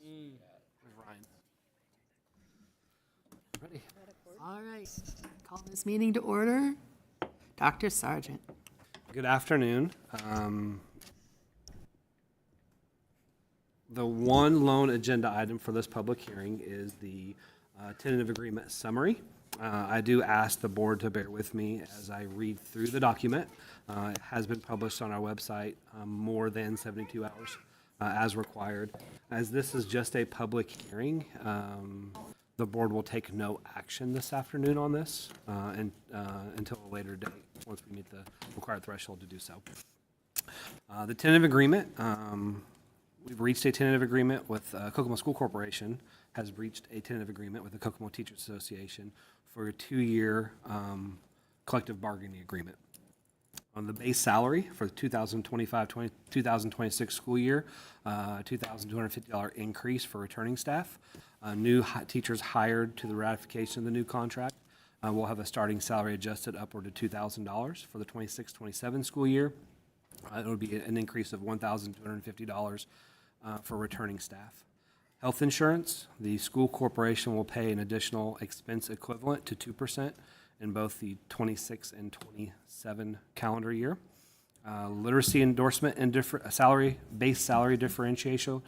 Ryan. Ready? All right, call this meeting to order. Dr. Sargent. Good afternoon. The one lone agenda item for this public hearing is the tentative agreement summary. I do ask the board to bear with me as I read through the document. It has been published on our website more than 72 hours as required. As this is just a public hearing, the board will take no action this afternoon on this until a later date, once we meet the required threshold to do so. The tentative agreement, we've reached a tentative agreement with Kokomo School Corporation, has reached a tentative agreement with the Kokomo Teachers Association for a 2-year collective bargaining agreement. On the base salary for the 2025-2026 school year, $2,250 increase for returning staff. New teachers hired to the ratification of the new contract will have a starting salary adjusted upward to $2,000 for the 26-27 school year. It would be an increase of $1,250 for returning staff. Health insurance, the school corporation will pay an additional expense equivalent to 2% in both the 26 and 27 calendar year. Literacy endorsement and base salary differential.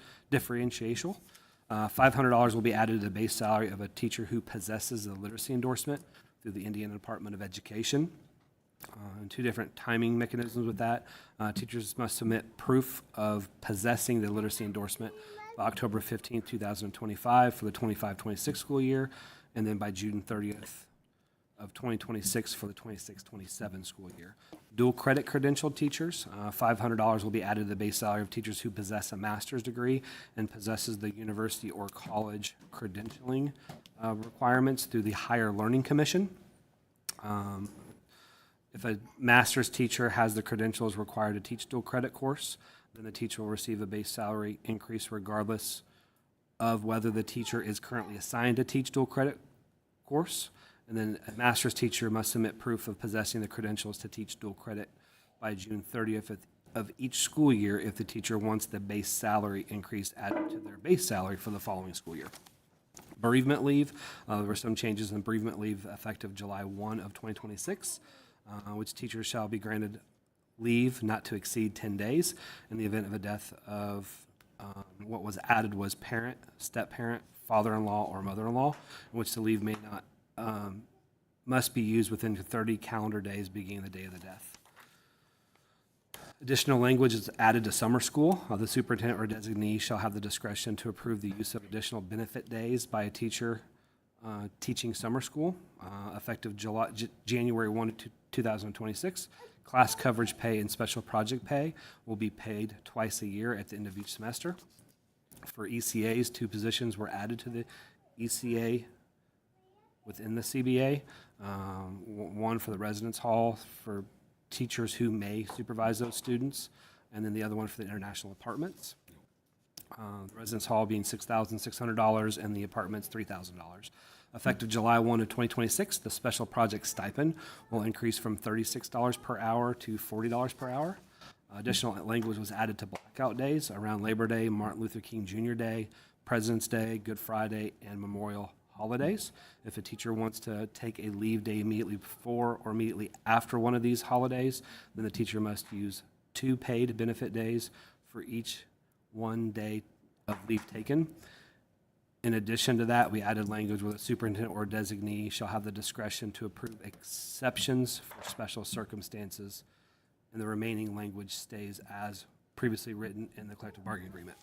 $500 will be added to the base salary of a teacher who possesses the literacy endorsement through the Indiana Department of Education. And two different timing mechanisms with that. Teachers must submit proof of possessing the literacy endorsement by October 15th, 2025 for the 25-26 school year, and then by June 30th of 2026 for the 26-27 school year. Dual credit credentialed teachers, $500 will be added to the base salary of teachers who possess a master's degree and possesses the university or college credentialing requirements through the Higher Learning Commission. If a master's teacher has the credentials required to teach dual credit course, then the teacher will receive a base salary increase regardless of whether the teacher is currently assigned to teach dual credit course. And then a master's teacher must submit proof of possessing the credentials to teach dual credit by June 30th of each school year if the teacher wants the base salary increase added to their base salary for the following school year. Bereavement leave, there were some changes in bereavement leave effective July 1 of 2026, which teachers shall be granted leave not to exceed 10 days in the event of a death of what was added was parent, step-parent, father-in-law, or mother-in-law, in which the leave may not must be used within 30 calendar days beginning the day of the death. Additional language is added to summer school. The superintendent or designee shall have the discretion to approve the use of additional benefit days by a teacher teaching summer school, effective January 1, 2026. Class coverage pay and special project pay will be paid twice a year at the end of each semester. For ECAs, 2 positions were added to the ECA within the CBA, one for the residence hall for teachers who may supervise those students, and then the other one for the international apartments. The residence hall being $6,600 and the apartments $3,000. Effective July 1 of 2026, the special project stipend will increase from $36 per hour to $40 per hour. Additional language was added to blackout days around Labor Day, Martin Luther King Jr. Day, President's Day, Good Friday, and Memorial holidays. If a teacher wants to take a leave day immediately before or immediately after one of these holidays, then the teacher must use 2 paid benefit days for each 1 day of leave taken. In addition to that, we added language where the superintendent or designee shall have the discretion to approve exceptions for special circumstances, and the remaining language stays as previously written in the collective bargaining agreement.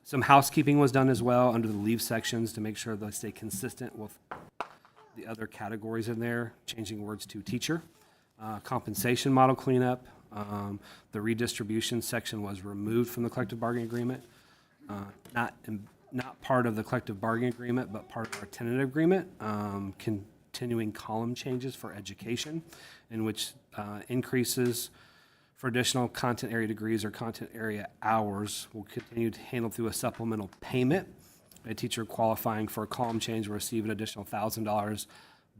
Some housekeeping was done as well under the leave sections to make sure they stay consistent with the other categories in there, changing words to teacher. Compensation model cleanup. The redistribution section was removed from the collective bargaining agreement. Not part of the collective bargaining agreement, but part of our tentative agreement. Continuing column changes for education, in which increases for additional content area degrees or content area hours will continue to handle through a supplemental payment. A teacher qualifying for a column change will receive an additional $1,000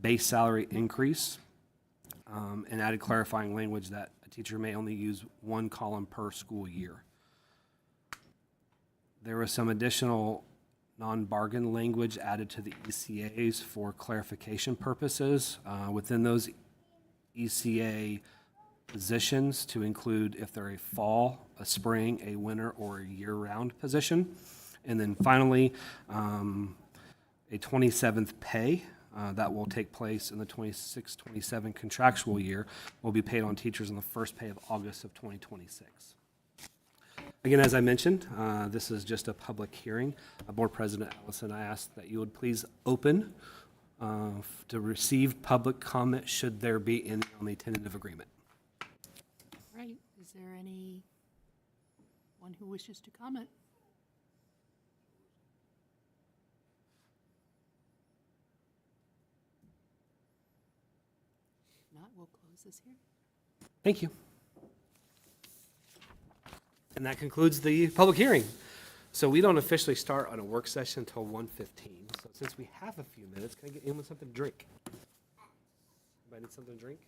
base salary increase, and added clarifying language that a teacher may only use 1 column per school year. There was some additional non-bargain language added to the ECAs for clarification purposes. Within those ECA positions to include if they're a fall, a spring, a winter, or a year-round position. And then finally, a 27th pay that will take place in the 26-27 contractual year will be paid on teachers on the first pay of August of 2026. Again, as I mentioned, this is just a public hearing. Board President Allison, I ask that you would please open to receive public comment should there be any on the tentative agreement. Right, is there anyone who wishes to comment? If not, we'll close this here. Thank you. And that concludes the public hearing. So we don't officially start on a work session until 1:15. So since we have a few minutes, can I get anyone something to drink? Anybody need something to drink?